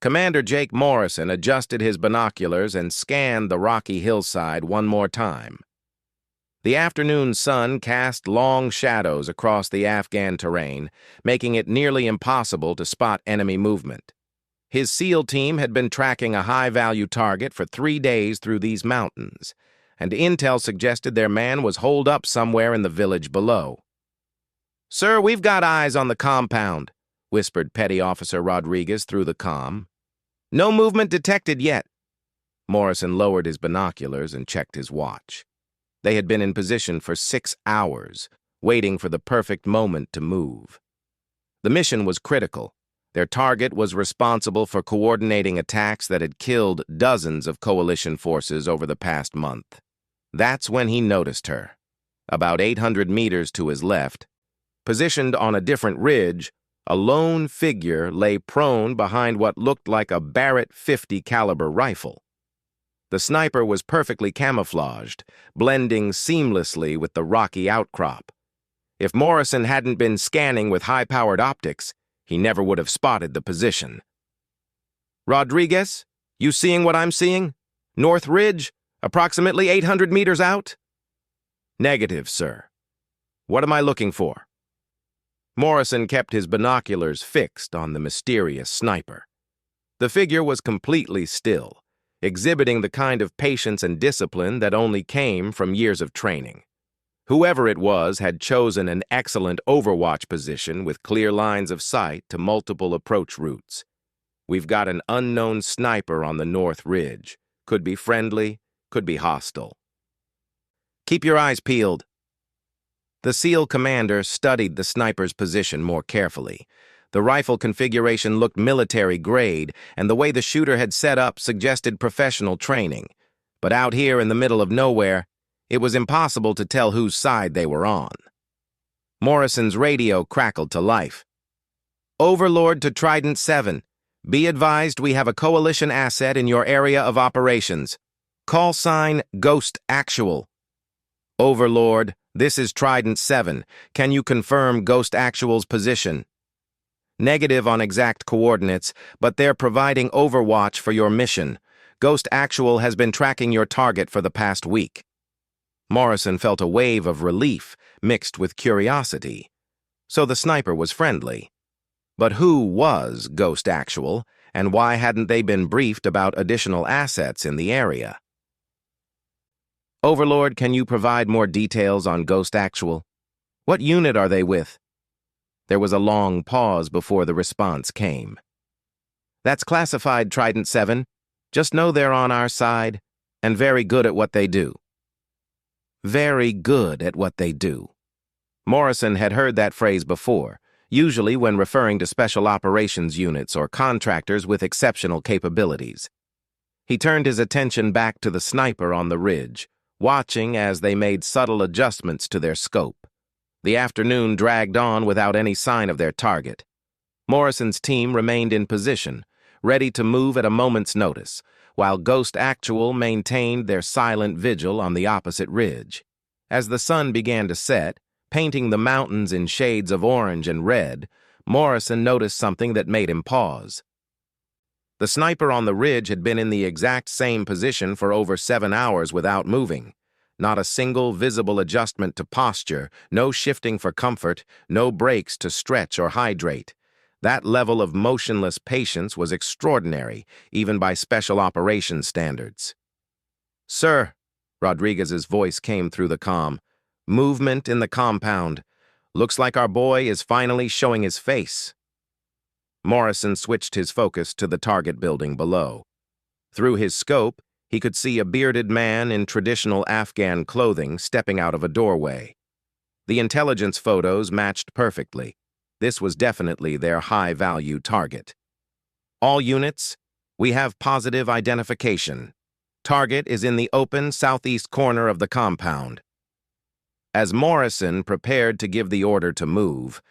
Commander Jake Morrison adjusted his binoculars and scanned the rocky hillside one more time. The afternoon sun cast long shadows across the Afghan terrain, making it nearly impossible to spot enemy movement. His SEAL team had been tracking a high-value target for 3 days through these mountains, and intel suggested their man was holed up somewhere in the village below. "Sir, we've got eyes on the compound," whispered Petty Officer Rodriguez through the comm. "No movement detected yet." Morrison lowered his binoculars and checked his watch. They had been in position for 6 hours, waiting for the perfect moment to move. The mission was critical. Their target was responsible for coordinating attacks that had killed dozens of coalition forces over the past month. That's when he noticed her. About 800 meters to his left, positioned on a different ridge, a lone figure lay prone behind what looked like a Barrett .50 caliber rifle. The sniper was perfectly camouflaged, blending seamlessly with the rocky outcrop. If Morrison hadn't been scanning with high-powered optics, he never would have spotted the position. "Rodriguez, you seeing what I'm seeing? North Ridge, approximately 800 meters out?" "Negative, sir. What am I looking for?" Morrison kept his binoculars fixed on the mysterious sniper. The figure was completely still, exhibiting the kind of patience and discipline that only came from years of training. Whoever it was had chosen an excellent overwatch position with clear lines of sight to multiple approach routes. "We've got an unknown sniper on the North Ridge. Could be friendly, could be hostile. Keep your eyes peeled." The SEAL commander studied the sniper's position more carefully. The rifle configuration looked military-grade, and the way the shooter had set up suggested professional training. But out here in the middle of nowhere, it was impossible to tell whose side they were on. Morrison's radio crackled to life. "Overlord to Trident 7. Be advised we have a coalition asset in your area of operations. Call sign Ghost Actual." "Overlord, this is Trident 7. Can you confirm Ghost Actual's position?" "Negative on exact coordinates, but they're providing overwatch for your mission. Ghost Actual has been tracking your target for the past week." Morrison felt a wave of relief mixed with curiosity. So the sniper was friendly. But who was Ghost Actual, and why hadn't they been briefed about additional assets in the area? "Overlord, can you provide more details on Ghost Actual? What unit are they with?" There was a long pause before the response came. "That's classified, Trident 7. Just know they're on our side, and very good at what they do." Very good at what they do. Morrison had heard that phrase before, usually when referring to special operations units or contractors with exceptional capabilities. He turned his attention back to the sniper on the ridge, watching as they made subtle adjustments to their scope. The afternoon dragged on without any sign of their target. Morrison's team remained in position, ready to move at a moment's notice, while Ghost Actual maintained their silent vigil on the opposite ridge. As the sun began to set, painting the mountains in shades of orange and red, Morrison noticed something that made him pause. The sniper on the ridge had been in the exact same position for over 7 hours without moving. Not a single visible adjustment to posture, no shifting for comfort, no breaks to stretch or hydrate. That level of motionless patience was extraordinary, even by special operations standards. "Sir," Rodriguez's voice came through the comm, "movement in the compound. Looks like our boy is finally showing his face." Morrison switched his focus to the target building below. Through his scope, he could see a bearded man in traditional Afghan clothing stepping out of a doorway. The intelligence photos matched perfectly. This was definitely their high-value target. "All units, we have positive identification. Target is in the open southeast corner of the compound." As Morrison prepared to give the order to move,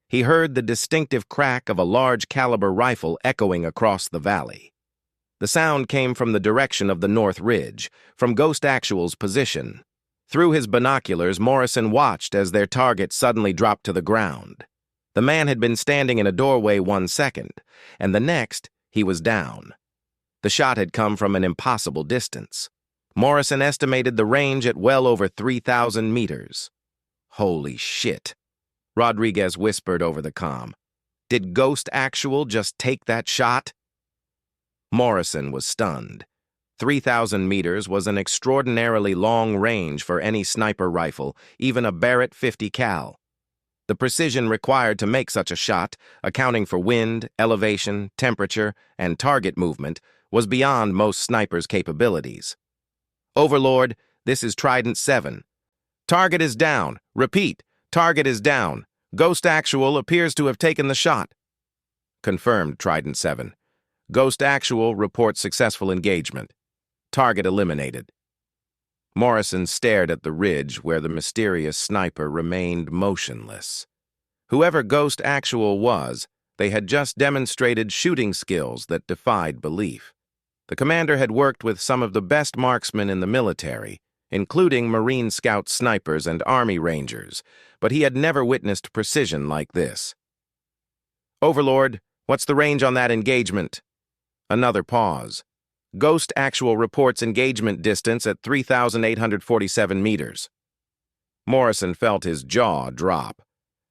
he heard the distinctive crack of a large-caliber rifle echoing across the valley. The sound came from the direction of the North Ridge, from Ghost Actual's position. Through his binoculars, Morrison watched as their target suddenly dropped to the ground. The man had been standing in a doorway 1 second, and the next, He was down. The shot had come from an impossible distance. Morrison estimated the range at well over 3,000 meters. Holy shit, Rodriguez whispered over the comm. Did Ghost Actual just take that shot? Morrison was stunned. 3,000 meters was an extraordinarily long range for any sniper rifle, even a Barrett 50 cal. The precision required to make such a shot, accounting for wind, elevation, temperature, and target movement, was beyond most snipers' capabilities. Overlord, this is Trident 7. Target is down. Repeat, target is down. Ghost Actual appears to have taken the shot. Confirmed, Trident 7. Ghost Actual reports successful engagement. Target eliminated. Morrison stared at the ridge where the mysterious sniper remained motionless. Whoever Ghost Actual was, they had just demonstrated shooting skills that defied belief. The commander had worked with some of the best marksmen in the military, including Marine Scout snipers and Army Rangers, but he had never witnessed precision like this. Overlord, what's the range on that engagement? Another pause. Ghost Actual reports engagement distance at 3,847 meters. Morrison felt his jaw drop.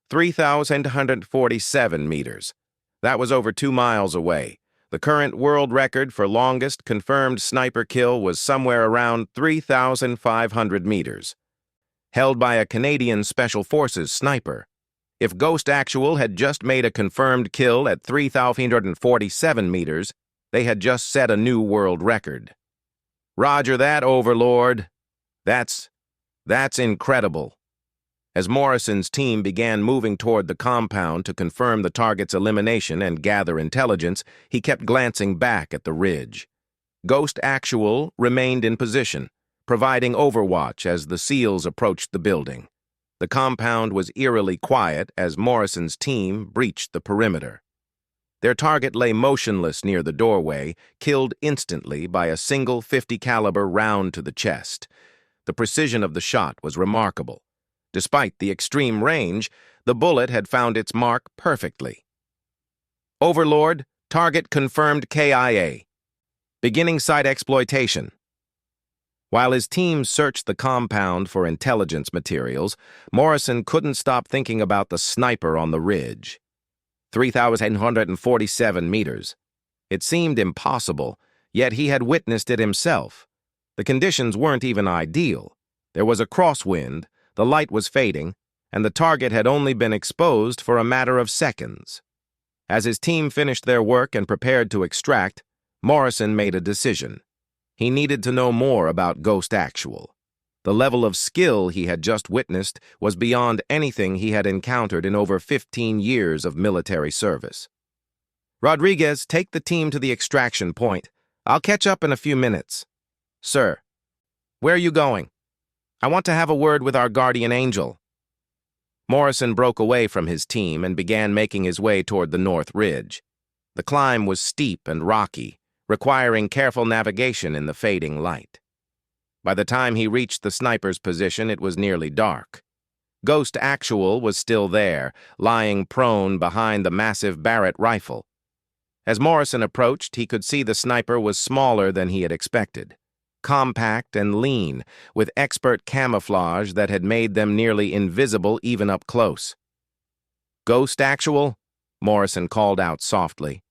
3,147 meters. That was over 2 miles away. The current world record for longest confirmed sniper kill was somewhere around 3,500 meters. Held by a Canadian Special Forces sniper. If Ghost Actual had just made a confirmed kill at 3,847 meters, they had just set a new world record. Roger that, Overlord. That's incredible. As Morrison's team began moving toward the compound to confirm the target's elimination and gather intelligence, he kept glancing back at the ridge. Ghost Actual remained in position, providing overwatch as the SEALs approached the building. The compound was eerily quiet as Morrison's team breached the perimeter. Their target lay motionless near the doorway, killed instantly by a single .50 caliber round to the chest. The precision of the shot was remarkable. Despite the extreme range, the bullet had found its mark perfectly. Overlord, target confirmed KIA. Beginning site exploitation. While his team searched the compound for intelligence materials, Morrison couldn't stop thinking about the sniper on the ridge. 3,847 meters. It seemed impossible, yet he had witnessed it himself. The conditions weren't even ideal. There was a crosswind, the light was fading, and the target had only been exposed for a matter of seconds. As his team finished their work and prepared to extract, Morrison made a decision. He needed to know more about Ghost Actual. The level of skill he had just witnessed was beyond anything he had encountered in over 15 years of military service. Rodriguez, take the team to the extraction point. I'll catch up in a few minutes. Sir, where are you going? I want to have a word with our guardian angel. Morrison broke away from his team and began making his way toward the north ridge. The climb was steep and rocky, requiring careful navigation in the fading light. By the time he reached the sniper's position, it was nearly dark. Ghost Actual was still there, lying prone behind the massive Barrett rifle. As Morrison approached, he could see the sniper was smaller than he had expected. Compact and lean, with expert camouflage that had made them nearly invisible even up close. Ghost Actual? Morrison called out softly.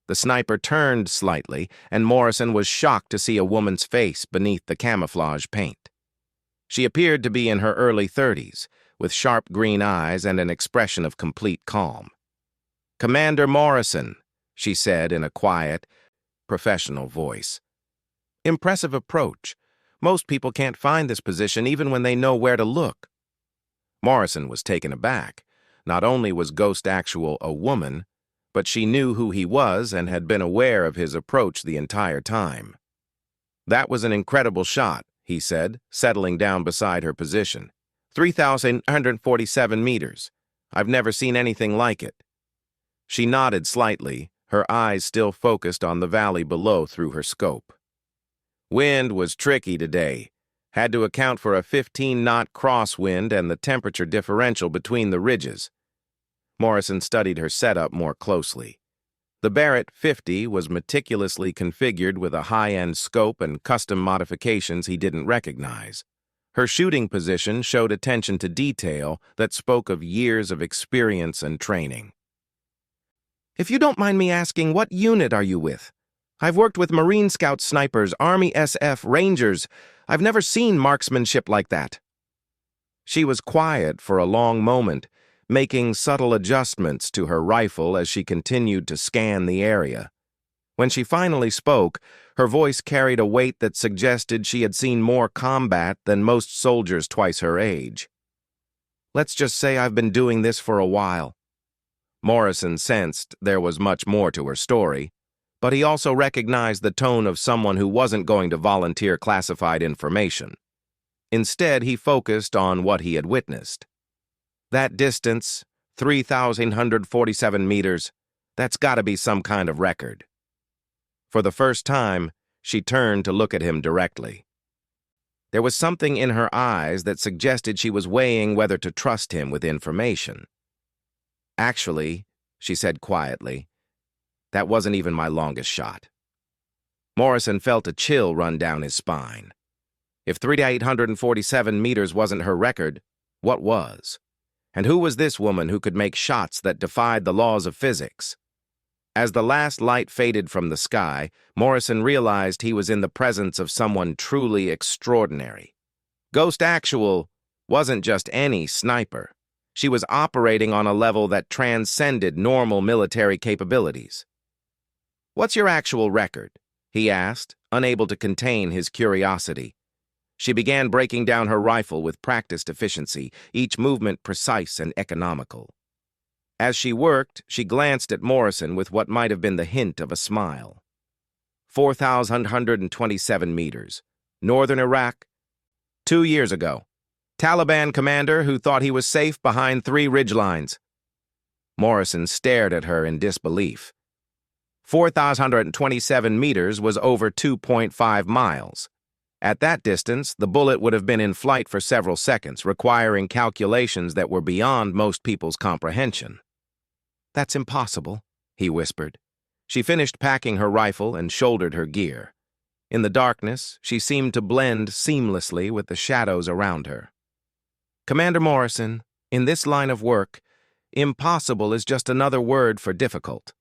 The sniper turned slightly, and Morrison was shocked to see a woman's face beneath the camouflage paint. She appeared to be in her early 30s, with sharp green eyes and an expression of complete calm. "Commander Morrison," she said in a quiet, professional voice. "Impressive approach. Most people can't find this position even when they know where to look." Morrison was taken aback. Not only was Ghost Actual a woman, but she knew who he was and had been aware of his approach the entire time. "That was an incredible shot," he said, settling down beside her position. 3,147 meters. I've never seen anything like it. She nodded slightly, her eyes still focused on the valley below through her scope. "Wind was tricky today. Had to account for a 15-knot crosswind and the temperature differential between the ridges." Morrison studied her setup more closely. The Barrett 50 was meticulously configured with a high-end scope and custom modifications he didn't recognize. Her shooting position showed attention to detail that spoke of years of experience and training. "If you don't mind me asking, what unit are you with? I've worked with Marine Scout snipers, Army SF, Rangers. I've never seen marksmanship like that." She was quiet for a long moment, making subtle adjustments to her rifle as she continued to scan the area. When she finally spoke, her voice carried a weight that suggested she had seen more combat than most soldiers twice her age. "Let's just say I've been doing this for a while." Morrison sensed there was much more to her story, but he also recognized the tone of someone who wasn't going to volunteer classified information. Instead, he focused on what he had witnessed. That distance, 3,147 meters, that's gotta be some kind of record. For the first time, she turned to look at him directly. There was something in her eyes that suggested she was weighing whether to trust him with information. "Actually," she said quietly, "that wasn't even my longest shot." Morrison felt a chill run down his spine. If 3,847 meters wasn't her record, what was? And who was this woman who could make shots that defied the laws of physics? As the last light faded from the sky, Morrison realized he was in the presence of someone truly extraordinary. Ghost Actual wasn't just any sniper. She was operating on a level that transcended normal military capabilities. "What's your actual record?" he asked, unable to contain his curiosity. She began breaking down her rifle with practiced efficiency, each movement precise and economical. As she worked, she glanced at Morrison with what might have been the hint of a smile. 4,127 meters. Northern Iraq. 2 years ago. Taliban commander who thought he was safe behind 3 ridgelines. Morrison stared at her in disbelief. 4,127 meters was over 2.5 miles. At that distance, the bullet would have been in flight for several seconds, requiring calculations that were beyond most people's comprehension. "That's impossible," he whispered. She finished packing her rifle and shouldered her gear. In the darkness, she seemed to blend seamlessly with the shadows around her. "Commander Morrison, in this line of work, impossible is just another word for difficult."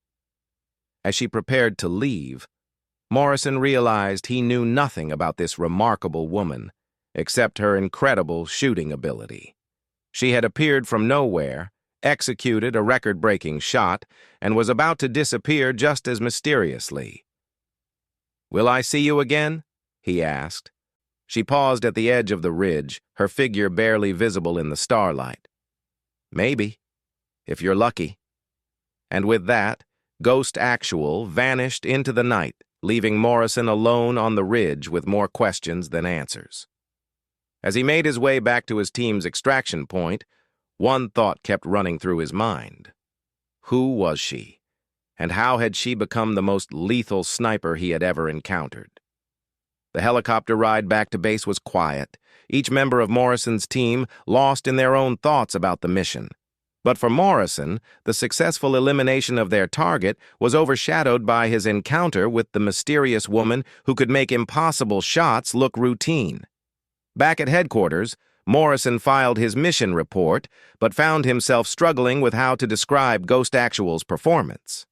As she prepared to leave, Morrison realized he knew nothing about this remarkable woman, except her incredible shooting ability. She had appeared from nowhere, executed a record-breaking shot, and was about to disappear just as mysteriously. "Will I see you again?" he asked. She paused at the edge of the ridge, her figure barely visible in the starlight. "Maybe, if you're lucky." And with that, Ghost Actual vanished into the night, leaving Morrison alone on the ridge with more questions than answers. As he made his way back to his team's extraction point, one thought kept running through his mind. Who was she? And how had she become the most lethal sniper he had ever encountered? The helicopter ride back to base was quiet, each member of Morrison's team lost in their own thoughts about the mission. But for Morrison, the successful elimination of their target was overshadowed by his encounter with the mysterious woman who could make impossible shots look routine. Back at headquarters, Morrison filed his mission report, but found himself struggling with how to describe Ghost Actual's performance.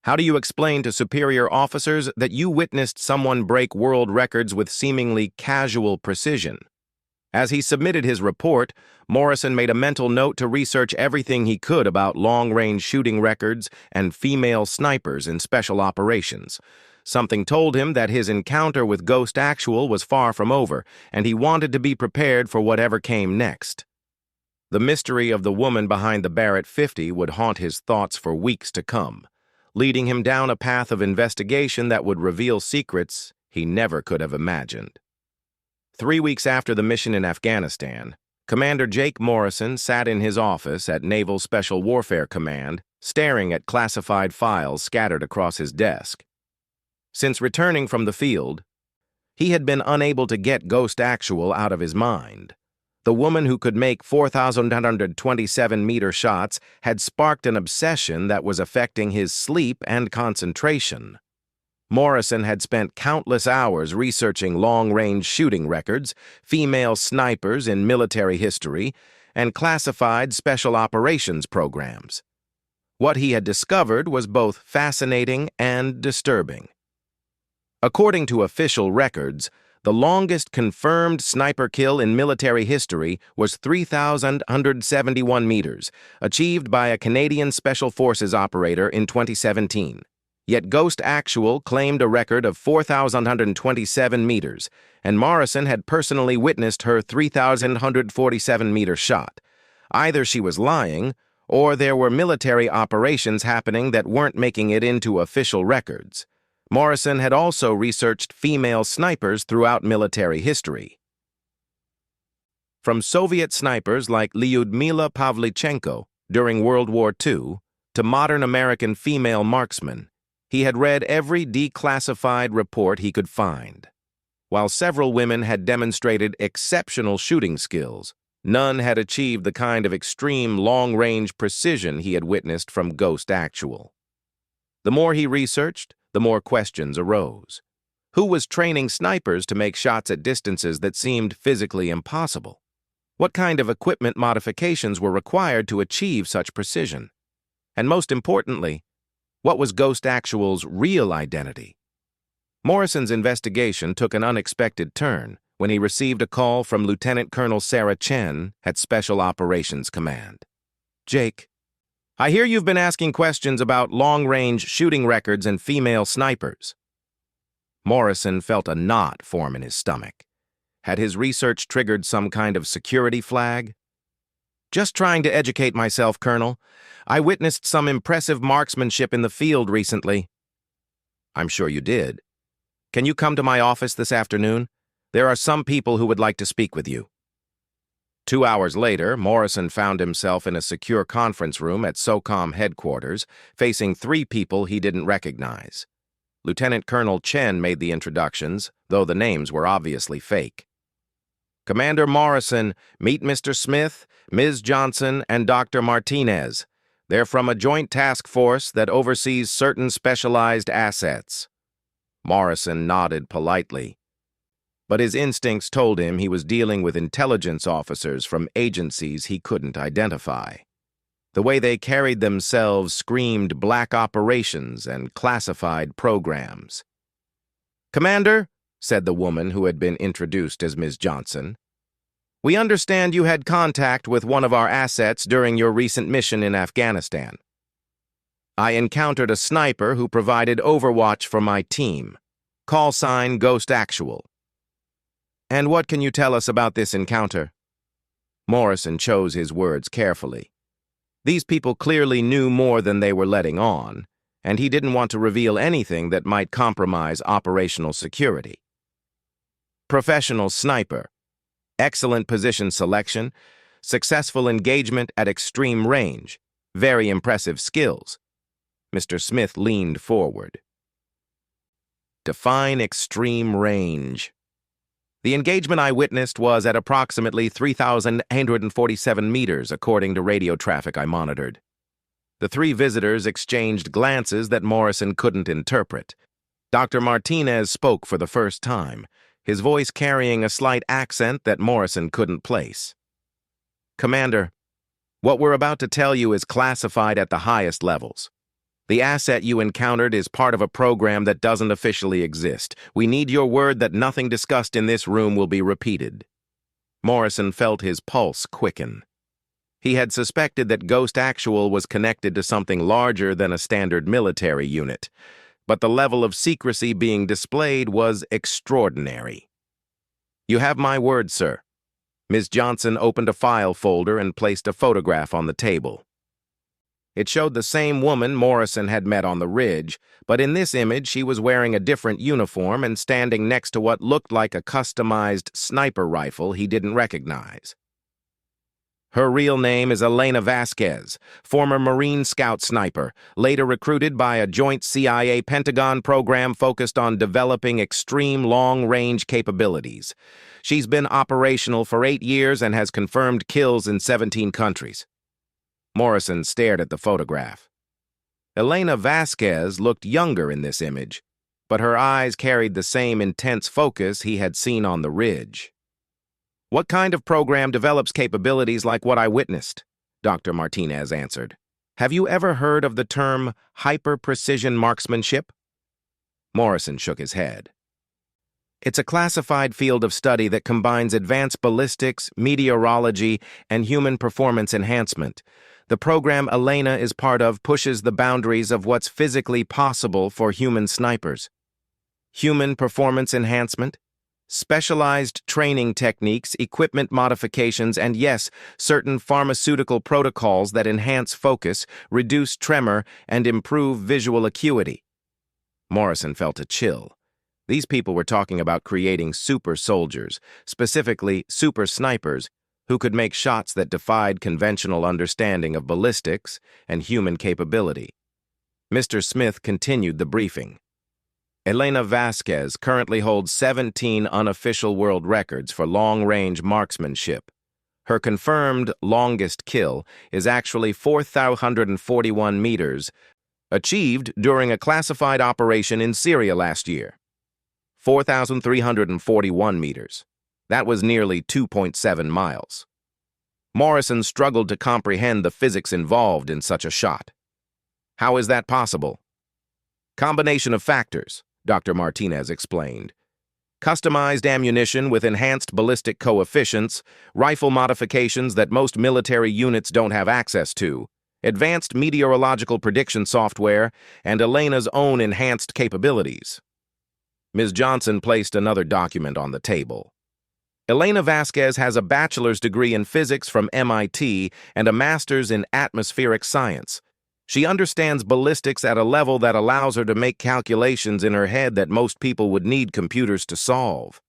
"How do you explain to superior officers that you witnessed someone break world records with seemingly casual precision?" As he submitted his report, Morrison made a mental note to research everything he could about long-range shooting records and female snipers in special operations. Something told him that his encounter with Ghost Actual was far from over, and he wanted to be prepared for whatever came next. The mystery of the woman behind the Barrett 50 would haunt his thoughts for weeks to come, leading him down a path of investigation that would reveal secrets he never could have imagined. 3 weeks after the mission in Afghanistan, Commander Jake Morrison sat in his office at Naval Special Warfare Command, staring at classified files scattered across his desk. Since returning from the field, he had been unable to get Ghost Actual out of his mind. The woman who could make 4,127-meter shots had sparked an obsession that was affecting his sleep and concentration. Morrison had spent countless hours researching long-range shooting records, female snipers in military history, and classified special operations programs. What he had discovered was both fascinating and disturbing. According to official records, the longest confirmed sniper kill in military history was 3,171 meters, achieved by a Canadian Special Forces operator in 2017. Yet Ghost Actual claimed a record of 4,127 meters, and Morrison had personally witnessed her 3,147-meter shot. Either she was lying, or there were military operations happening that weren't making it into official records. Morrison had also researched female snipers throughout military history. From Soviet snipers like Lyudmila Pavlichenko during World War II to modern American female marksmen, he had read every declassified report he could find. While several women had demonstrated exceptional shooting skills, none had achieved the kind of extreme long-range precision he had witnessed from Ghost Actual. The more he researched, the more questions arose. Who was training snipers to make shots at distances that seemed physically impossible? What kind of equipment modifications were required to achieve such precision? And most importantly, what was Ghost Actual's real identity? Morrison's investigation took an unexpected turn when he received a call from Lieutenant Colonel Sarah Chen at Special Operations Command. "Jake, I hear you've been asking questions about long-range shooting records and female snipers." Morrison felt a knot form in his stomach. Had his research triggered some kind of security flag? "Just trying to educate myself, Colonel. I witnessed some impressive marksmanship in the field recently." "I'm sure you did. Can you come to my office this afternoon? There are some people who would like to speak with you." 2 hours later, Morrison found himself in a secure conference room at SOCOM headquarters, facing 3 people he didn't recognize. Lieutenant Colonel Chen made the introductions, though the names were obviously fake. "Commander Morrison, meet Mr. Smith, Ms. Johnson, and Dr. Martinez. They're from a joint task force that oversees certain specialized assets." Morrison nodded politely, but his instincts told him he was dealing with intelligence officers from agencies he couldn't identify. The way they carried themselves screamed black operations and classified programs. "Commander," said the woman who had been introduced as Ms. Johnson, "we understand you had contact with one of our assets during your recent mission in Afghanistan. I encountered a sniper who provided overwatch for my team. Call sign Ghost Actual. And what can you tell us about this encounter?" Morrison chose his words carefully. These people clearly knew more than they were letting on, and he didn't want to reveal anything that might compromise operational security. "Professional sniper. Excellent position selection, successful engagement at extreme range, very impressive skills." Mr. Smith leaned forward. "Define extreme range." "The engagement I witnessed was at approximately 3,847 meters, according to radio traffic I monitored." The 3 visitors exchanged glances that Morrison couldn't interpret. Dr. Martinez spoke for the first time, his voice carrying a slight accent that Morrison couldn't place. "Commander, what we're about to tell you is classified at the highest levels. The asset you encountered is part of a program that doesn't officially exist. We need your word that nothing discussed in this room will be repeated." Morrison felt his pulse quicken. He had suspected that Ghost Actual was connected to something larger than a standard military unit, but the level of secrecy being displayed was extraordinary. "You have my word, sir." Ms. Johnson opened a file folder and placed a photograph on the table. It showed the same woman Morrison had met on the ridge, but in this image she was wearing a different uniform and standing next to what looked like a customized sniper rifle he didn't recognize. Her real name is Elena Vasquez, former Marine Scout sniper, later recruited by a joint CIA-Pentagon program focused on developing extreme long-range capabilities. She's been operational for 8 years and has confirmed kills in 17 countries. Morrison stared at the photograph. Elena Vasquez looked younger in this image, but her eyes carried the same intense focus he had seen on the ridge. "What kind of program develops capabilities like what I witnessed?" Dr. Martinez answered. "Have you ever heard of the term hyper-precision marksmanship?" Morrison shook his head. "It's a classified field of study that combines advanced ballistics, meteorology, and human performance enhancement. The program Elena is part of pushes the boundaries of what's physically possible for human snipers. Human performance enhancement? Specialized training techniques, equipment modifications, and yes, certain pharmaceutical protocols that enhance focus, reduce tremor, and improve visual acuity." Morrison felt a chill. These people were talking about creating super soldiers, specifically super snipers, who could make shots that defied conventional understanding of ballistics and human capability. Mr. Smith continued the briefing. "Elena Vasquez currently holds 17 unofficial world records for long-range marksmanship. Her confirmed longest kill is actually 4,141 meters, achieved during a classified operation in Syria last year. 4,341 meters. That was nearly 2.7 miles. Morrison struggled to comprehend the physics involved in such a shot. "How is that possible?" "Combination of factors," Dr. Martinez explained. "Customized ammunition with enhanced ballistic coefficients, rifle modifications that most military units don't have access to, advanced meteorological prediction software, and Elena's own enhanced capabilities." Ms. Johnson placed another document on the table. "Elena Vasquez has a bachelor's degree in physics from MIT and a master's in atmospheric science. She understands ballistics at a level that allows her to make calculations in her head that most people would need computers to solve."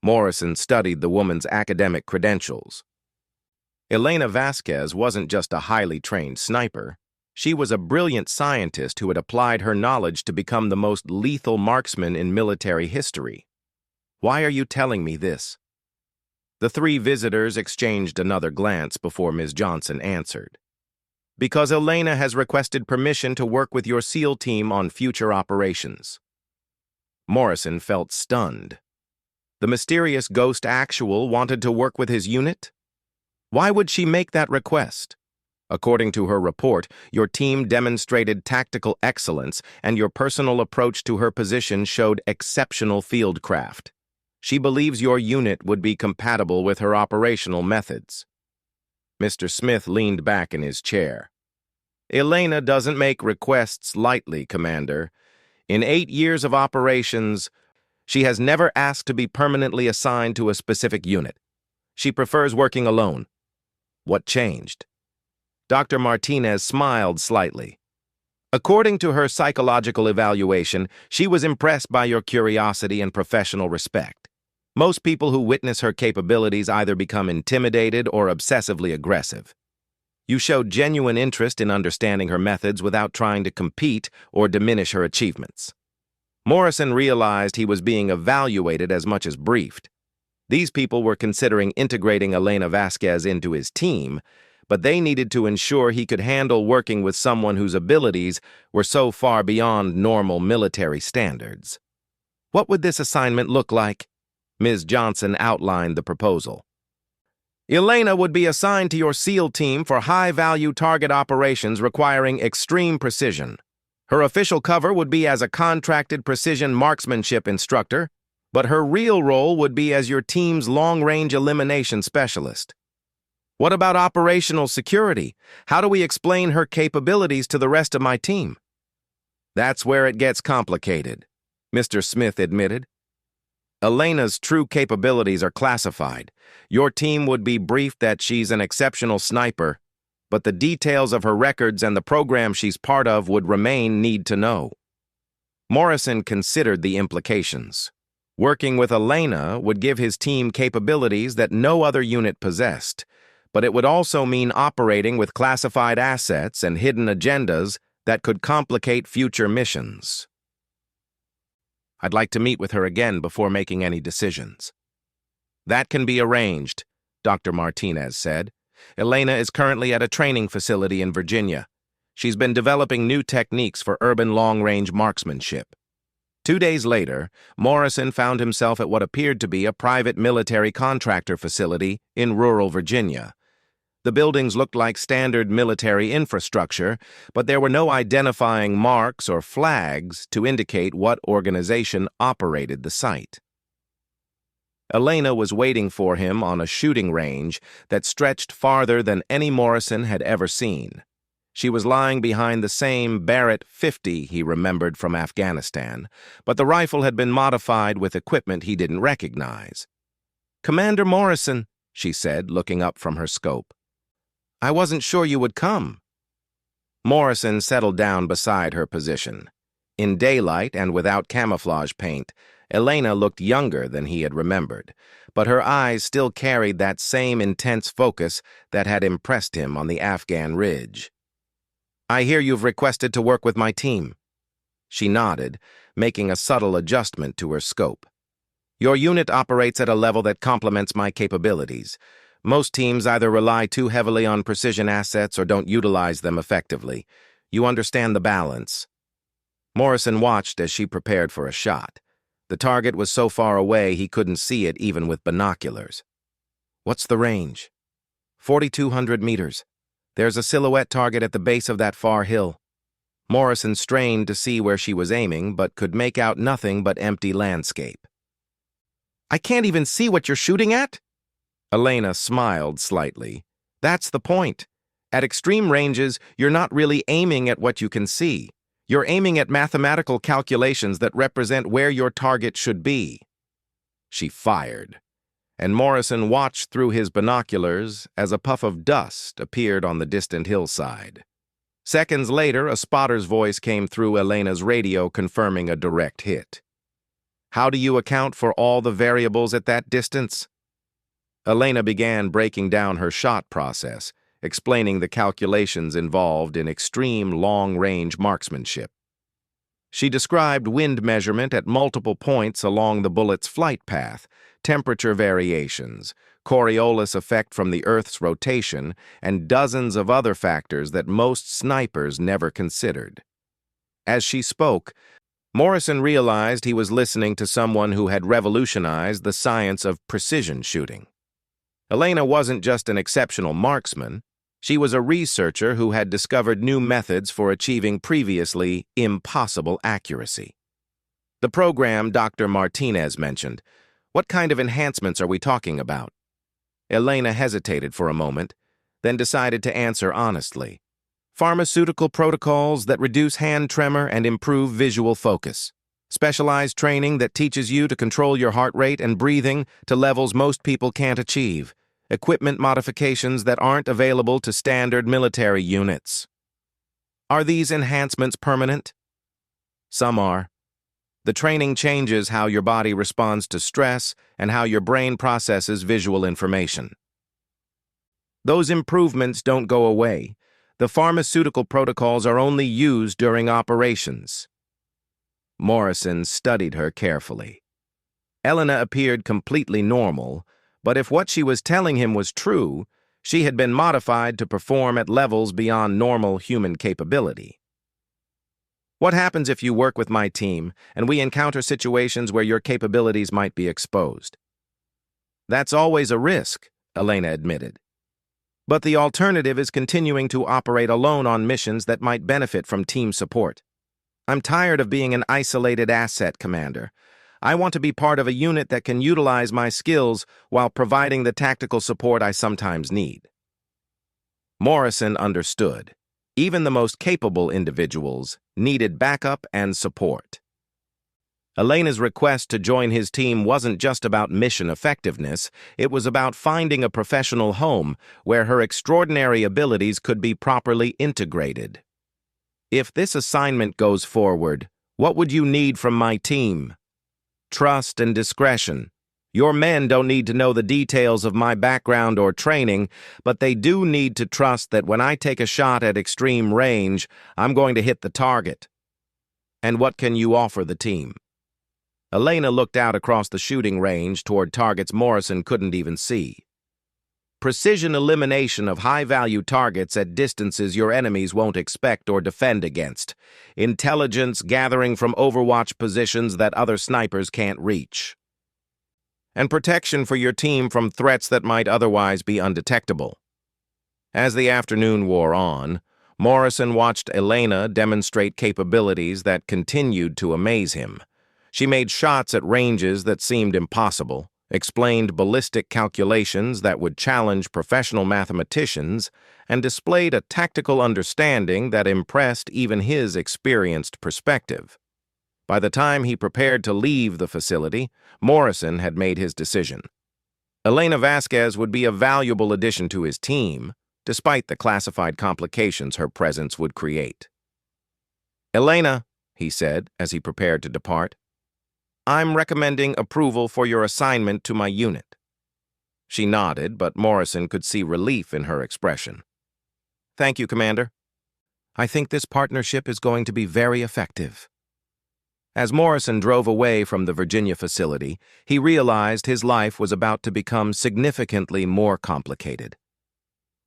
Morrison studied the woman's academic credentials. Elena Vasquez wasn't just a highly trained sniper. She was a brilliant scientist who had applied her knowledge to become the most lethal marksman in military history. "Why are you telling me this?" The three visitors exchanged another glance before Ms. Johnson answered. "Because Elena has requested permission to work with your SEAL team on future operations." Morrison felt stunned. The mysterious Ghost Actual wanted to work with his unit? Why would she make that request? According to her report, your team demonstrated tactical excellence and your personal approach to her position showed exceptional fieldcraft. She believes your unit would be compatible with her operational methods. Mr. Smith leaned back in his chair. "Elena doesn't make requests lightly, Commander. In 8 years of operations, she has never asked to be permanently assigned to a specific unit. She prefers working alone." "What changed?" Dr. Martinez smiled slightly. "According to her psychological evaluation, she was impressed by your curiosity and professional respect. Most people who witness her capabilities either become intimidated or obsessively aggressive. You showed genuine interest in understanding her methods without trying to compete or diminish her achievements." Morrison realized he was being evaluated as much as briefed. These people were considering integrating Elena Vasquez into his team, but they needed to ensure he could handle working with someone whose abilities were so far beyond normal military standards. "What would this assignment look like?" Ms. Johnson outlined the proposal. "Elena would be assigned to your SEAL team for high-value target operations requiring extreme precision. Her official cover would be as a contracted precision marksmanship instructor, but her real role would be as your team's long-range elimination specialist." "What about operational security? How do we explain her capabilities to the rest of my team?" "That's where it gets complicated," Mr. Smith admitted. "Elena's true capabilities are classified. Your team would be briefed that she's an exceptional sniper, but the details of her records and the program she's part of would remain need to know." Morrison considered the implications. Working with Elena would give his team capabilities that no other unit possessed, but it would also mean operating with classified assets and hidden agendas that could complicate future missions. I'd like to meet with her again before making any decisions. That can be arranged, Dr. Martinez said. Elena is currently at a training facility in Virginia. She's been developing new techniques for urban long-range marksmanship. 2 days later, Morrison found himself at what appeared to be a private military contractor facility in rural Virginia. The buildings looked like standard military infrastructure, but there were no identifying marks or flags to indicate what organization operated the site. Elena was waiting for him on a shooting range that stretched farther than any Morrison had ever seen. She was lying behind the same Barrett 50 he remembered from Afghanistan, but the rifle had been modified with equipment he didn't recognize. "Commander Morrison," she said, looking up from her scope. "I wasn't sure you would come." Morrison settled down beside her position. In daylight and without camouflage paint, Elena looked younger than he had remembered, but her eyes still carried that same intense focus that had impressed him on the Afghan ridge. "I hear you've requested to work with my team." She nodded, making a subtle adjustment to her scope. "Your unit operates at a level that complements my capabilities. Most teams either rely too heavily on precision assets or don't utilize them effectively. You understand the balance." Morrison watched as she prepared for a shot. The target was so far away he couldn't see it even with binoculars. "What's the range?" 4,200 meters. There's a silhouette target at the base of that far hill." Morrison strained to see where she was aiming, but could make out nothing but empty landscape. "I can't even see what you're shooting at?" Elena smiled slightly. "That's the point. At extreme ranges, you're not really aiming at what you can see. You're aiming at mathematical calculations that represent where your target should be." She fired, and Morrison watched through his binoculars as a puff of dust appeared on the distant hillside. Seconds later, a spotter's voice came through Elena's radio confirming a direct hit. "How do you account for all the variables at that distance?" Elena began breaking down her shot process, explaining the calculations involved in extreme long-range marksmanship. She described wind measurement at multiple points along the bullet's flight path, temperature variations, Coriolis effect from the Earth's rotation, and dozens of other factors that most snipers never considered. As she spoke, Morrison realized he was listening to someone who had revolutionized the science of precision shooting. Elena wasn't just an exceptional marksman. She was a researcher who had discovered new methods for achieving previously impossible accuracy. "The program Dr. Martinez mentioned, what kind of enhancements are we talking about?" Elena hesitated for a moment, then decided to answer honestly. "Pharmaceutical protocols that reduce hand tremor and improve visual focus. Specialized training that teaches you to control your heart rate and breathing to levels most people can't achieve. Equipment modifications that aren't available to standard military units." "Are these enhancements permanent?" "Some are. The training changes how your body responds to stress and how your brain processes visual information. Those improvements don't go away. The pharmaceutical protocols are only used during operations." Morrison studied her carefully. Elena appeared completely normal, but if what she was telling him was true, she had been modified to perform at levels beyond normal human capability. "What happens if you work with my team and we encounter situations where your capabilities might be exposed?" "That's always a risk," Elena admitted. "But the alternative is continuing to operate alone on missions that might benefit from team support. I'm tired of being an isolated asset, Commander. I want to be part of a unit that can utilize my skills while providing the tactical support I sometimes need." Morrison understood. Even the most capable individuals needed backup and support. Elena's request to join his team wasn't just about mission effectiveness, it was about finding a professional home where her extraordinary abilities could be properly integrated. "If this assignment goes forward, what would you need from my team?" "Trust and discretion. Your men don't need to know the details of my background or training, but they do need to trust that when I take a shot at extreme range, I'm going to hit the target. And what can you offer the team? Elena looked out across the shooting range toward targets Morrison couldn't even see. Precision elimination of high-value targets at distances your enemies won't expect or defend against. Intelligence gathering from overwatch positions that other snipers can't reach. And protection for your team from threats that might otherwise be undetectable. As the afternoon wore on, Morrison watched Elena demonstrate capabilities that continued to amaze him. She made shots at ranges that seemed impossible, explained ballistic calculations that would challenge professional mathematicians, and displayed a tactical understanding that impressed even his experienced perspective. By the time he prepared to leave the facility, Morrison had made his decision. Elena Vasquez would be a valuable addition to his team, despite the classified complications her presence would create. "Elena," he said as he prepared to depart, "I'm recommending approval for your assignment to my unit." She nodded, but Morrison could see relief in her expression. "Thank you, Commander. I think this partnership is going to be very effective." As Morrison drove away from the Virginia facility, he realized his life was about to become significantly more complicated.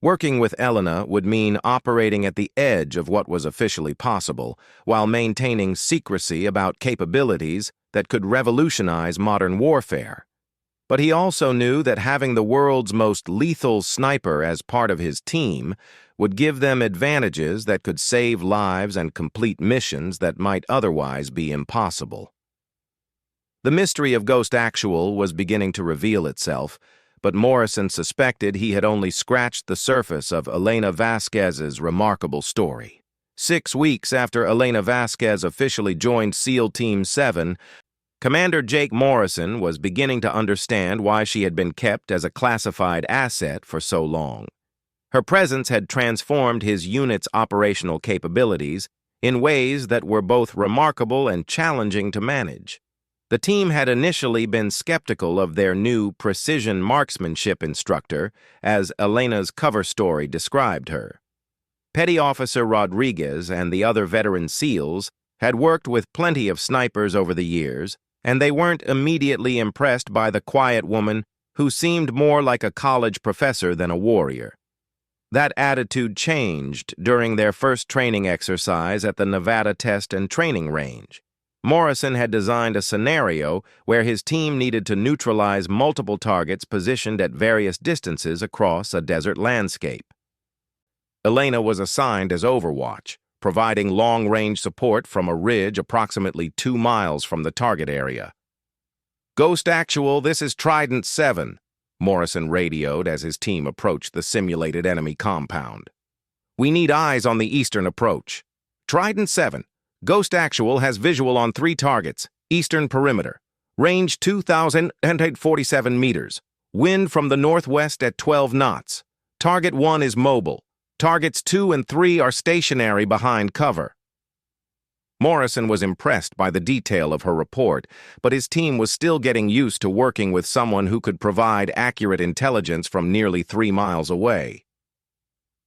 Working with Elena would mean operating at the edge of what was officially possible, while maintaining secrecy about capabilities that could revolutionize modern warfare. But he also knew that having the world's most lethal sniper as part of his team would give them advantages that could save lives and complete missions that might otherwise be impossible. The mystery of Ghost Actual was beginning to reveal itself, but Morrison suspected he had only scratched the surface of Elena Vasquez's remarkable story. 6 weeks after Elena Vasquez officially joined SEAL Team 7, Commander Jake Morrison was beginning to understand why she had been kept as a classified asset for so long. Her presence had transformed his unit's operational capabilities in ways that were both remarkable and challenging to manage. The team had initially been skeptical of their new precision marksmanship instructor, as Elena's cover story described her. Petty Officer Rodriguez and the other veteran SEALs had worked with plenty of snipers over the years, and they weren't immediately impressed by the quiet woman who seemed more like a college professor than a warrior. That attitude changed during their first training exercise at the Nevada Test and Training Range. Morrison had designed a scenario where his team needed to neutralize multiple targets positioned at various distances across a desert landscape. Elena was assigned as Overwatch, providing long-range support from a ridge approximately 2 miles from the target area. "Ghost Actual, this is Trident 7, Morrison radioed as his team approached the simulated enemy compound. "We need eyes on the eastern approach. Trident 7, Ghost Actual has visual on 3 targets, eastern perimeter. Range 2,847 meters. Wind from the northwest at 12 knots. Target 1 is mobile. Targets 2 and 3 are stationary behind cover." Morrison was impressed by the detail of her report, but his team was still getting used to working with someone who could provide accurate intelligence from nearly 3 miles away.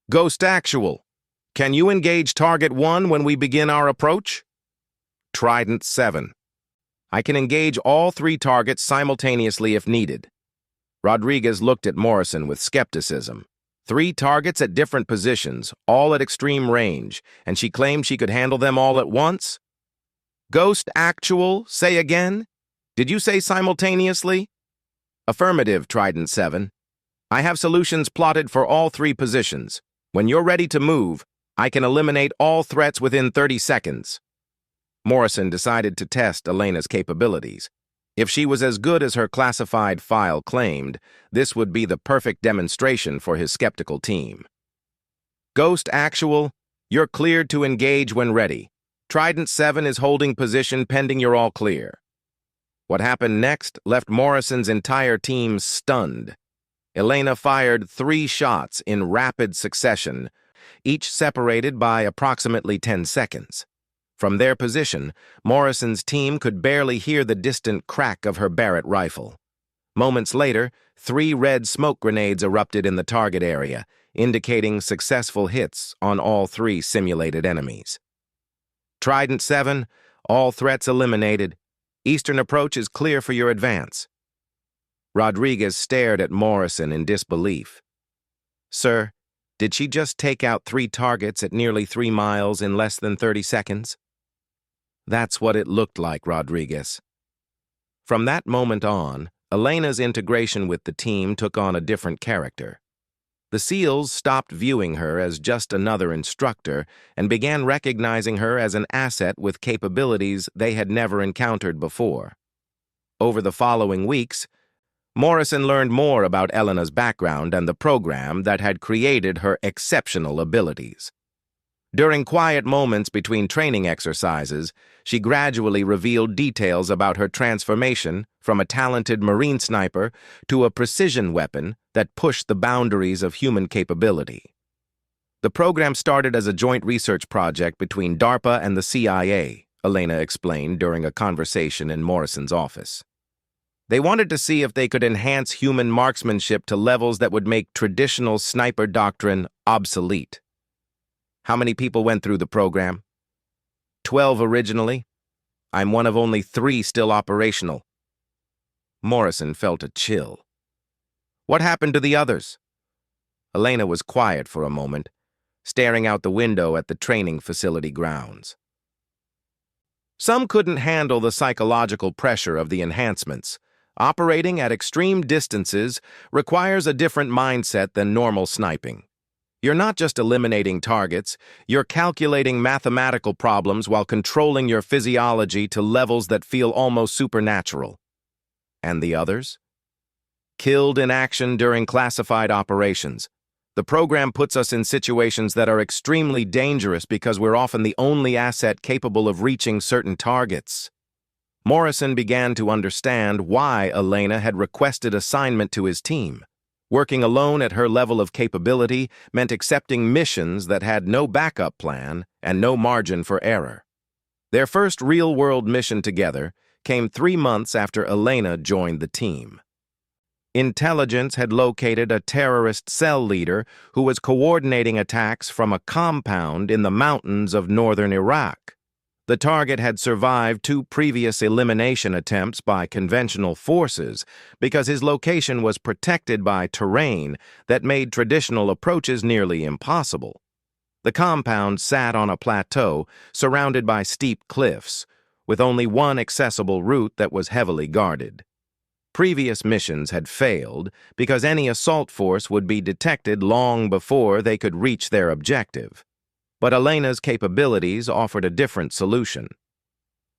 "Ghost Actual, can you engage Target 1 when we begin our approach?" "Trident 7. I can engage all 3 targets simultaneously if needed." Rodriguez looked at Morrison with skepticism. 3 targets at different positions, all at extreme range, and she claimed she could handle them all at once? "Ghost Actual, say again? Did you say simultaneously?" "Affirmative, Trident 7. I have solutions plotted for all 3 positions. When you're ready to move, I can eliminate all threats within 30 seconds. Morrison decided to test Elena's capabilities. If she was as good as her classified file claimed, this would be the perfect demonstration for his skeptical team. "Ghost Actual, you're cleared to engage when ready. Trident 7 is holding position pending you're all clear." What happened next left Morrison's entire team stunned. Elena fired 3 shots in rapid succession, each separated by approximately 10 seconds. From their position, Morrison's team could barely hear the distant crack of her Barrett rifle. Moments later, 3 red smoke grenades erupted in the target area, indicating successful hits on all 3 simulated enemies. Trident 7, all threats eliminated. Eastern approach is clear for your advance. Rodriguez stared at Morrison in disbelief. Sir, did she just take out 3 targets at nearly 3 miles in less than 30 seconds? That's what it looked like, Rodriguez. From that moment on, Elena's integration with the team took on a different character. The SEALs stopped viewing her as just another instructor and began recognizing her as an asset with capabilities they had never encountered before. Over the following weeks, Morrison learned more about Elena's background and the program that had created her exceptional abilities. During quiet moments between training exercises, she gradually revealed details about her transformation from a talented Marine sniper to a precision weapon that pushed the boundaries of human capability. The program started as a joint research project between DARPA and the CIA, Elena explained during a conversation in Morrison's office. They wanted to see if they could enhance human marksmanship to levels that would make traditional sniper doctrine obsolete. How many people went through the program? 12 originally. I'm one of only 3 still operational. Morrison felt a chill. What happened to the others? Elena was quiet for a moment, staring out the window at the training facility grounds. Some couldn't handle the psychological pressure of the enhancements. Operating at extreme distances requires a different mindset than normal sniping. You're not just eliminating targets, you're calculating mathematical problems while controlling your physiology to levels that feel almost supernatural. And the others? Killed in action during classified operations. The program puts us in situations that are extremely dangerous because we're often the only asset capable of reaching certain targets. Morrison began to understand why Elena had requested assignment to his team. Working alone at her level of capability meant accepting missions that had no backup plan and no margin for error. Their first real-world mission together came 3 months after Elena joined the team. Intelligence had located a terrorist cell leader who was coordinating attacks from a compound in the mountains of northern Iraq. The target had survived 2 previous elimination attempts by conventional forces because his location was protected by terrain that made traditional approaches nearly impossible. The compound sat on a plateau surrounded by steep cliffs, with only one accessible route that was heavily guarded. Previous missions had failed because any assault force would be detected long before they could reach their objective. But Elena's capabilities offered a different solution.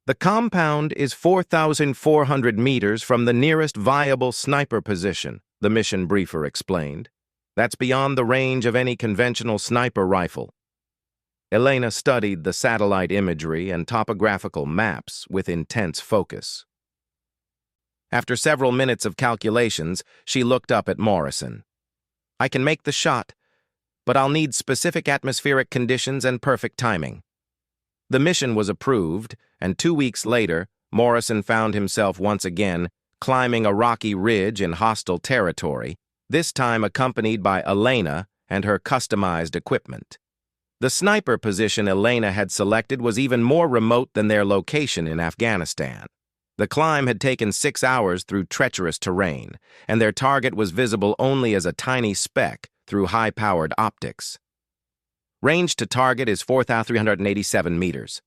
The compound is 4,400 meters from the nearest viable sniper position, the mission briefer explained. That's beyond the range of any conventional sniper rifle. Elena studied the satellite imagery and topographical maps with intense focus. After several minutes of calculations, she looked up at Morrison. I can make the shot, but I'll need specific atmospheric conditions and perfect timing. The mission was approved, and 2 weeks later, Morrison found himself once again climbing a rocky ridge in hostile territory, this time accompanied by Elena and her customized equipment. The sniper position Elena had selected was even more remote than their location in Afghanistan. The climb had taken 6 hours through treacherous terrain, and their target was visible only as a tiny speck through high-powered optics. Range to target is 4,387 meters,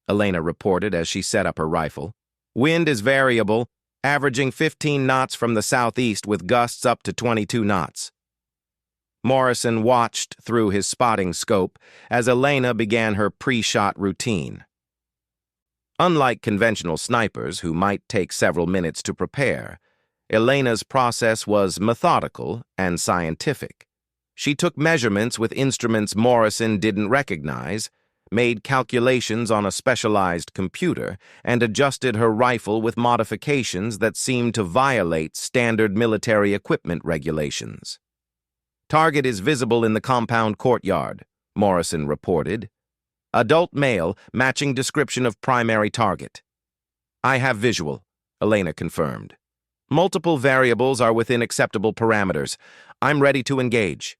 Elena reported as she set up her rifle. Wind is variable, averaging 15 knots from the southeast with gusts up to 22 knots. Morrison watched through his spotting scope as Elena began her pre-shot routine. Unlike conventional snipers who might take several minutes to prepare, Elena's process was methodical and scientific. She took measurements with instruments Morrison didn't recognize, made calculations on a specialized computer, and adjusted her rifle with modifications that seemed to violate standard military equipment regulations. Target is visible in the compound courtyard, Morrison reported. Adult male, matching description of primary target. I have visual, Elena confirmed. Multiple variables are within acceptable parameters. I'm ready to engage.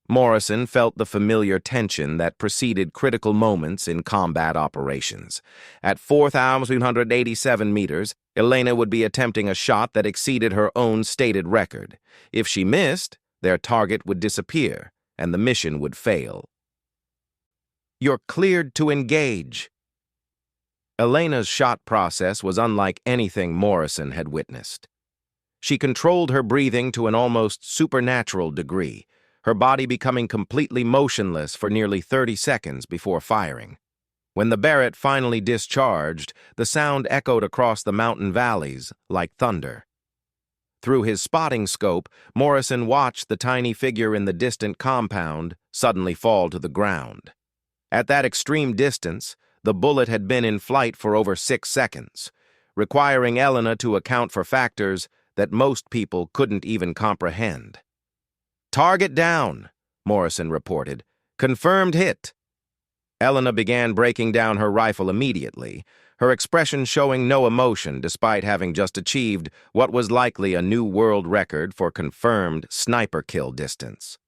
Morrison felt the familiar tension that preceded critical moments in combat operations. At 4,387 meters, Elena would be attempting a shot that exceeded her own stated record. If she missed, their target would disappear, and the mission would fail. You're cleared to engage. Elena's shot process was unlike anything Morrison had witnessed. She controlled her breathing to an almost supernatural degree, her body becoming completely motionless for nearly 30 seconds before firing. When the Barrett finally discharged, the sound echoed across the mountain valleys like thunder. Through his spotting scope, Morrison watched the tiny figure in the distant compound suddenly fall to the ground. At that extreme distance, the bullet had been in flight for over 6 seconds, requiring Elena to account for factors that most people couldn't even comprehend. "Target down," Morrison reported. "Confirmed hit." Elena began breaking down her rifle immediately, her expression showing no emotion despite having just achieved what was likely a new world record for confirmed sniper kill distance.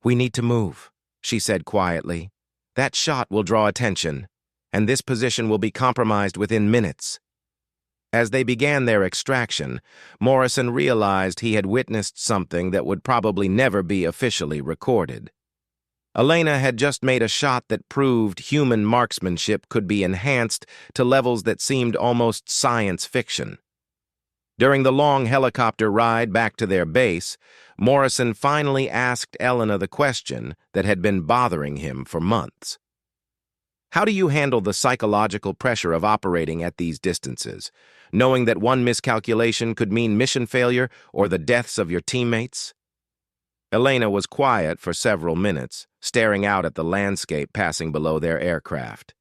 "We need to move," she said quietly. "That shot will draw attention, and this position will be compromised within minutes." As they began their extraction, Morrison realized he had witnessed something that would probably never be officially recorded. Elena had just made a shot that proved human marksmanship could be enhanced to levels that seemed almost science fiction. During the long helicopter ride back to their base, Morrison finally asked Elena the question that had been bothering him for months. "How do you handle the psychological pressure of operating at these distances, knowing that one miscalculation could mean mission failure or the deaths of your teammates?" Elena was quiet for several minutes, staring out at the landscape passing below their aircraft.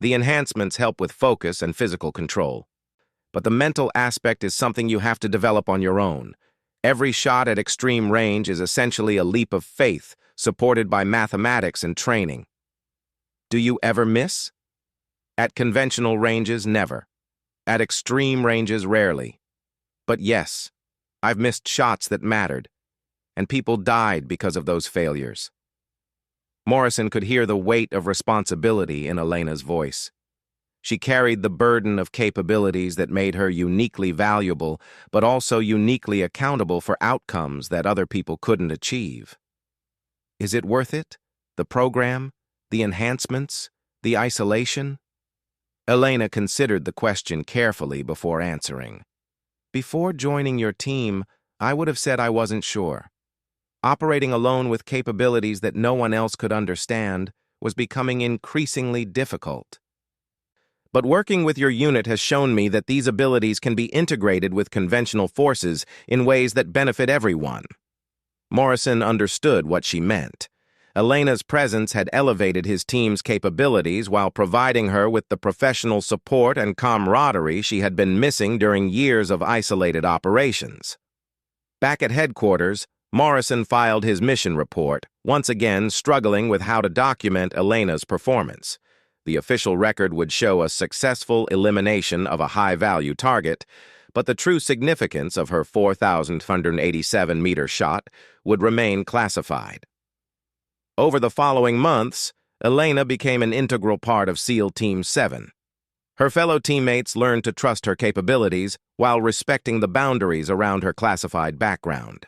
The enhancements help with focus and physical control, but the mental aspect is something you have to develop on your own. Every shot at extreme range is essentially a leap of faith, supported by mathematics and training. "Do you ever miss?" "At conventional ranges, never. At extreme ranges, rarely. But yes, I've missed shots that mattered, and people died because of those failures." Morrison could hear the weight of responsibility in Elena's voice. She carried the burden of capabilities that made her uniquely valuable, but also uniquely accountable for outcomes that other people couldn't achieve. Is it worth it? The program? The enhancements? The isolation? Elena considered the question carefully before answering. "Before joining your team, I would have said I wasn't sure. Operating alone with capabilities that no one else could understand was becoming increasingly difficult. But working with your unit has shown me that these abilities can be integrated with conventional forces in ways that benefit everyone." Morrison understood what she meant. Elena's presence had elevated his team's capabilities while providing her with the professional support and camaraderie she had been missing during years of isolated operations. Back at headquarters, Morrison filed his mission report, once again struggling with how to document Elena's performance. The official record would show a successful elimination of a high-value target, but the true significance of her 4,187-meter shot would remain classified. Over the following months, Elena became an integral part of SEAL Team 7. Her fellow teammates learned to trust her capabilities while respecting the boundaries around her classified background.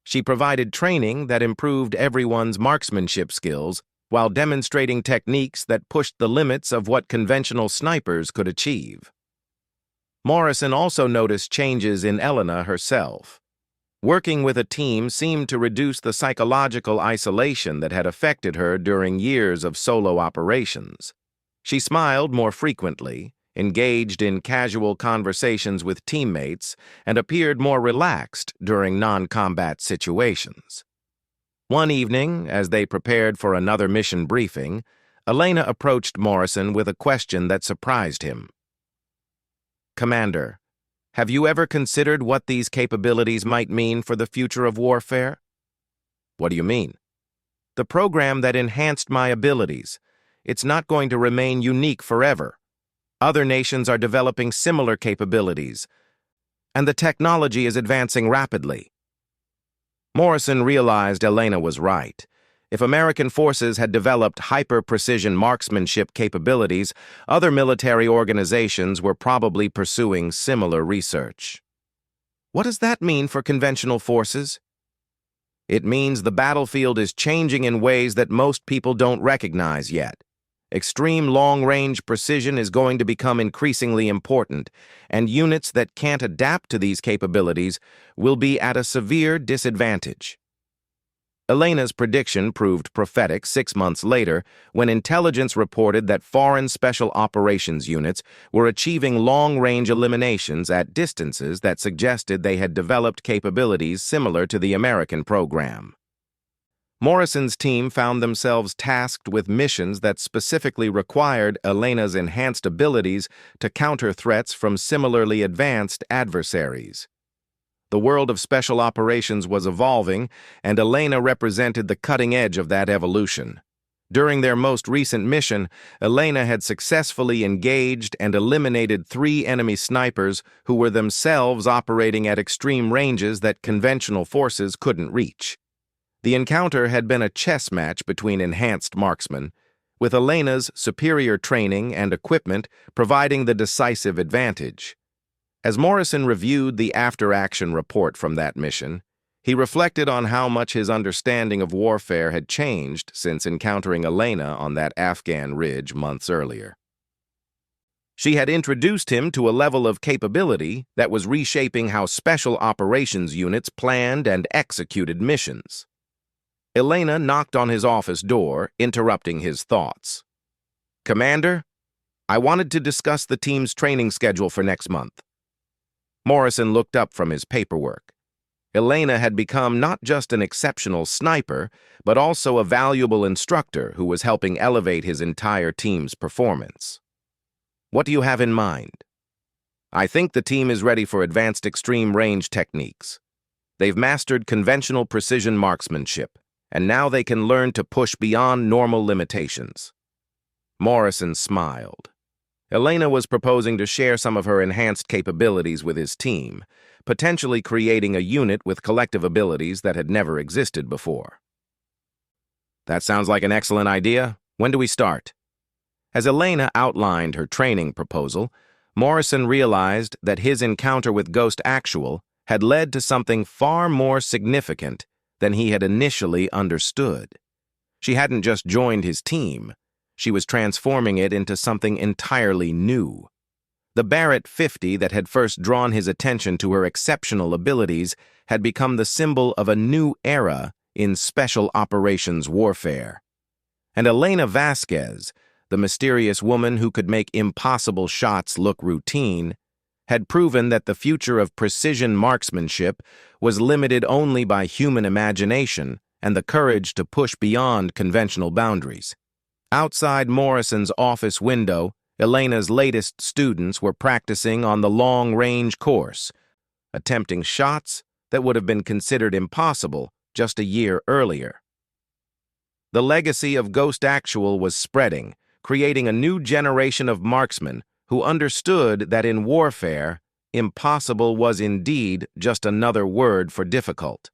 She provided training that improved everyone's marksmanship skills while demonstrating techniques that pushed the limits of what conventional snipers could achieve. Morrison also noticed changes in Elena herself. Working with a team seemed to reduce the psychological isolation that had affected her during years of solo operations. She smiled more frequently, engaged in casual conversations with teammates, and appeared more relaxed during non-combat situations. One evening, as they prepared for another mission briefing, Elena approached Morrison with a question that surprised him. "Commander, have you ever considered what these capabilities might mean for the future of warfare?" "What do you mean?" "The program that enhanced my abilities. It's not going to remain unique forever. Other nations are developing similar capabilities, and the technology is advancing rapidly. Morrison realized Elena was right. If American forces had developed hyper-precision marksmanship capabilities, other military organizations were probably pursuing similar research. What does that mean for conventional forces? It means the battlefield is changing in ways that most people don't recognize yet. Extreme long-range precision is going to become increasingly important, and units that can't adapt to these capabilities will be at a severe disadvantage. Elena's prediction proved prophetic 6 months later when intelligence reported that foreign special operations units were achieving long-range eliminations at distances that suggested they had developed capabilities similar to the American program. Morrison's team found themselves tasked with missions that specifically required Elena's enhanced abilities to counter threats from similarly advanced adversaries. The world of special operations was evolving, and Elena represented the cutting edge of that evolution. During their most recent mission, Elena had successfully engaged and eliminated 3 enemy snipers who were themselves operating at extreme ranges that conventional forces couldn't reach. The encounter had been a chess match between enhanced marksmen, with Elena's superior training and equipment providing the decisive advantage. As Morrison reviewed the after-action report from that mission, he reflected on how much his understanding of warfare had changed since encountering Elena on that Afghan ridge months earlier. She had introduced him to a level of capability that was reshaping how special operations units planned and executed missions. Elena knocked on his office door, interrupting his thoughts. "Commander, I wanted to discuss the team's training schedule for next month." Morrison looked up from his paperwork. Elena had become not just an exceptional sniper, but also a valuable instructor who was helping elevate his entire team's performance. "What do you have in mind?" "I think the team is ready for advanced extreme range techniques. They've mastered conventional precision marksmanship, and now they can learn to push beyond normal limitations." Morrison smiled. Elena was proposing to share some of her enhanced capabilities with his team, potentially creating a unit with collective abilities that had never existed before. "That sounds like an excellent idea. When do we start?" As Elena outlined her training proposal, Morrison realized that his encounter with Ghost Actual had led to something far more significant than he had initially understood. She hadn't just joined his team. She was transforming it into something entirely new. The Barrett 50 that had first drawn his attention to her exceptional abilities had become the symbol of a new era in special operations warfare. And Elena Vasquez, the mysterious woman who could make impossible shots look routine, had proven that the future of precision marksmanship was limited only by human imagination and the courage to push beyond conventional boundaries. Outside Morrison's office window, Elena's latest students were practicing on the long-range course, attempting shots that would have been considered impossible just a year earlier. The legacy of Ghost Actual was spreading, creating a new generation of marksmen who understood that in warfare, impossible was indeed just another word for difficult.